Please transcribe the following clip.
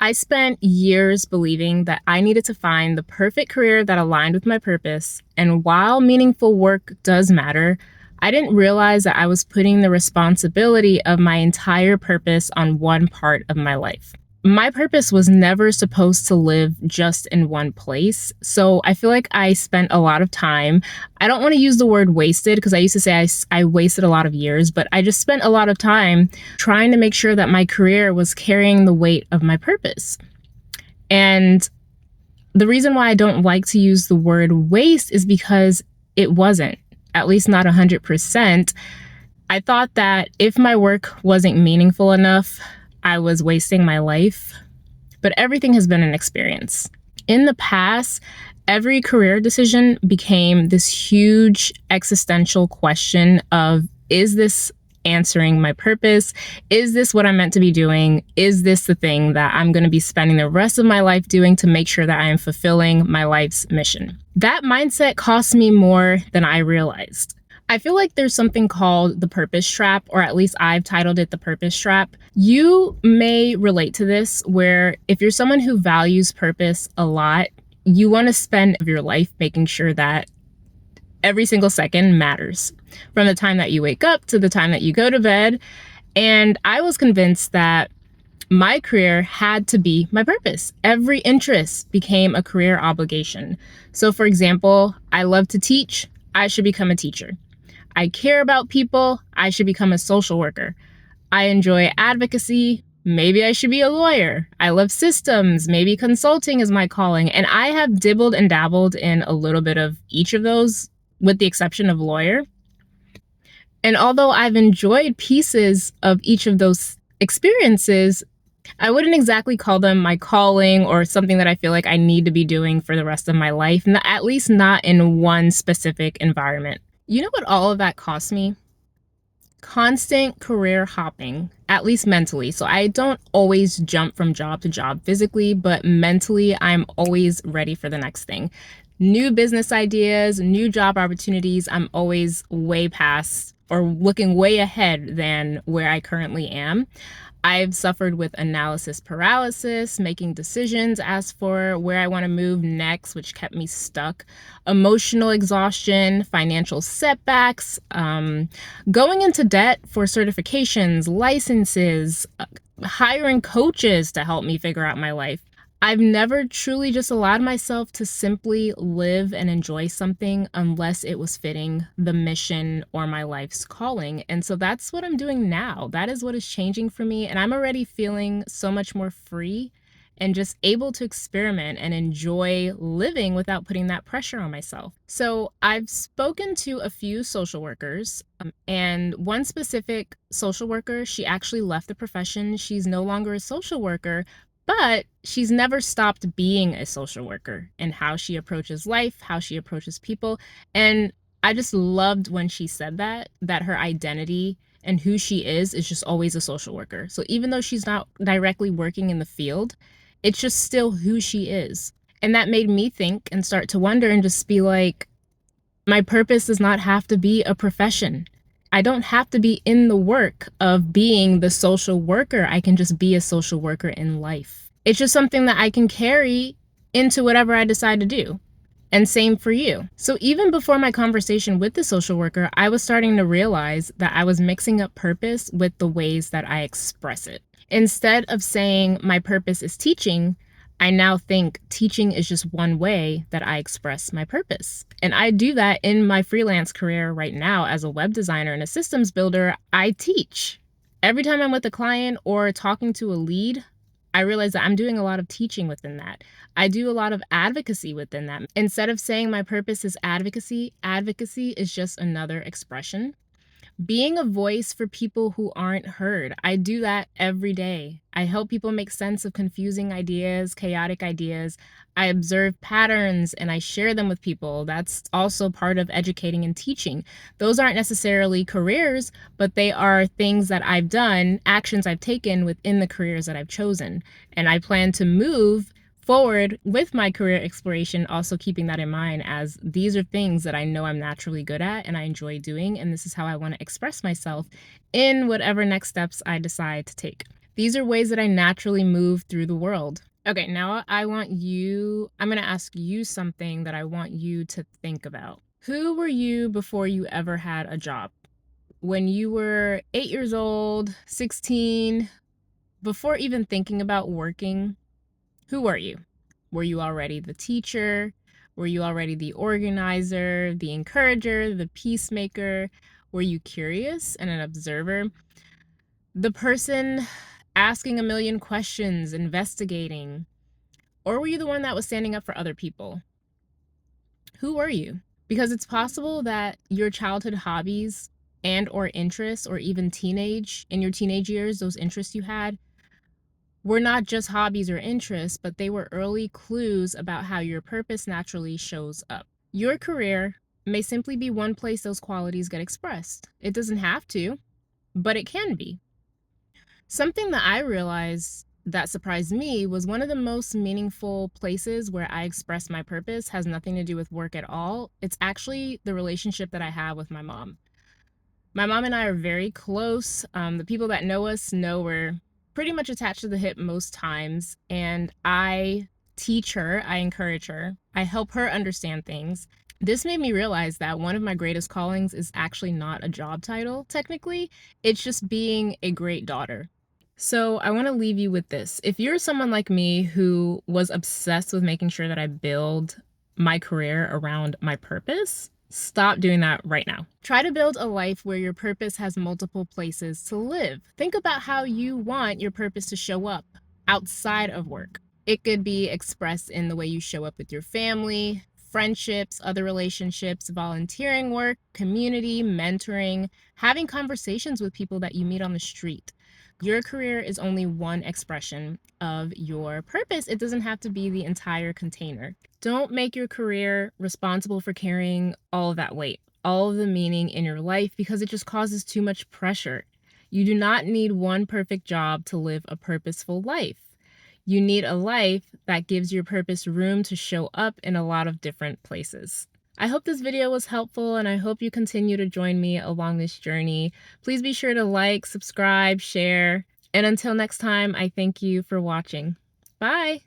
I spent years believing that I needed to find the perfect career that aligned with my purpose. And while meaningful work does matter, I didn't realize that I was putting the responsibility of my entire purpose on one part of my life. My purpose was never supposed to live just in one place. So I feel like I spent a lot of time. I don't want to use the word wasted because I used to say I wasted a lot of years, but I just spent a lot of time trying to make sure that my career was carrying the weight of my purpose. And the reason why I don't like to use the word waste is because it wasn't, at least not 100%. I thought that if my work wasn't meaningful enough, I was wasting my life. But everything has been an experience. In the past, every career decision became this huge existential question of, is this answering my purpose? Is this what I'm meant to be doing? Is this the thing that I'm going to be spending the rest of my life doing to make sure that I am fulfilling my life's mission? That mindset cost me more than I realized. I feel like there's something called the purpose trap, or at least I've titled it the purpose trap. You may relate to this, where if you're someone who values purpose a lot, you want to spend your life making sure that every single second matters, from the time that you wake up to the time that you go to bed. And I was convinced that my career had to be my purpose. Every interest became a career obligation. So, for example, I love to teach. I should become a teacher. I care about people. I should become a social worker. I enjoy advocacy. Maybe I should be a lawyer. I love systems. Maybe consulting is my calling. And I have dibbled and dabbled in a little bit of each of those, with the exception of lawyer. And although I've enjoyed pieces of each of those experiences, I wouldn't exactly call them my calling or something that I feel like I need to be doing for the rest of my life, at least not in one specific environment. You know what all of that cost me? Constant career hopping, at least mentally. So I don't always jump from job to job physically, but mentally, I'm always ready for the next thing. New business ideas, new job opportunities, I'm always way past or looking way ahead than where I currently am. I've suffered with analysis paralysis, making decisions as for where I want to move next, which kept me stuck, emotional exhaustion, financial setbacks, going into debt for certifications, licenses, hiring coaches to help me figure out my life. I've never truly just allowed myself to simply live and enjoy something unless it was fitting the mission or my life's calling. And so that's what I'm doing now. That is what is changing for me. And I'm already feeling so much more free and just able to experiment and enjoy living without putting that pressure on myself. So I've spoken to a few social workers, and one specific social worker, she actually left the profession. She's no longer a social worker, but she's never stopped being a social worker and how she approaches life, how she approaches people. And I just loved when she said that her identity and who she is just always a social worker. So even though she's not directly working in the field, it's just still who she is. And that made me think and start to wonder and just be like, my purpose does not have to be a profession. I don't have to be in the work of being the social worker. I can just be a social worker in life. It's just something that I can carry into whatever I decide to do. And same for you. So even before my conversation with the social worker, I was starting to realize that I was mixing up purpose with the ways that I express it. Instead of saying my purpose is teaching, I now think teaching is just one way that I express my purpose. And I do that in my freelance career right now as a web designer and a systems builder. I teach. Every time I'm with a client or talking to a lead, I realize that I'm doing a lot of teaching within that. I do a lot of advocacy within that. Instead of saying my purpose is advocacy, advocacy is just another expression. Being a voice for people who aren't heard. I do that every day. I help people make sense of confusing ideas, chaotic ideas. I observe patterns and I share them with people. That's also part of educating and teaching. Those aren't necessarily careers, but they are things that I've done, actions I've taken within the careers that I've chosen. And I plan to move forward with my career exploration, also keeping that in mind, as these are things that I know I'm naturally good at and I enjoy doing, and this is how I want to express myself in whatever next steps I decide to take. These are ways that I naturally move through the world. Okay, now I'm going to ask you something that I want you to think about. Who were you before you ever had a job? When you were 8 years old, 16, before even thinking about working, who were you? Were you already the teacher? Were you already the organizer, the encourager, the peacemaker? Were you curious and an observer? The person asking a million questions, investigating? Or were you the one that was standing up for other people? Who were you? Because it's possible that your childhood hobbies and or interests, or even in your teenage years, those interests you had were not just hobbies or interests, but they were early clues about how your purpose naturally shows up. Your career may simply be one place those qualities get expressed. It doesn't have to, but it can be. Something that I realized that surprised me was one of the most meaningful places where I express my purpose has nothing to do with work at all. It's actually the relationship that I have with my mom. My mom and I are very close. The people that know us know we're pretty much attached to the hip most times. And I teach her, I encourage her, I help her understand things. This made me realize that one of my greatest callings is actually not a job title, technically. It's just being a great daughter. So I want to leave you with this. If you're someone like me who was obsessed with making sure that I build my career around my purpose, stop doing that right now. Try to build a life where your purpose has multiple places to live. Think about how you want your purpose to show up outside of work. It could be expressed in the way you show up with your family, friendships, other relationships, volunteering work, community, mentoring, having conversations with people that you meet on the street. Your career is only one expression of your purpose. It doesn't have to be the entire container. Don't make your career responsible for carrying all of that weight, all of the meaning in your life, because it just causes too much pressure. You do not need one perfect job to live a purposeful life. You need a life that gives your purpose room to show up in a lot of different places. I hope this video was helpful, and I hope you continue to join me along this journey. Please be sure to like, subscribe, share, and until next time, I thank you for watching. Bye!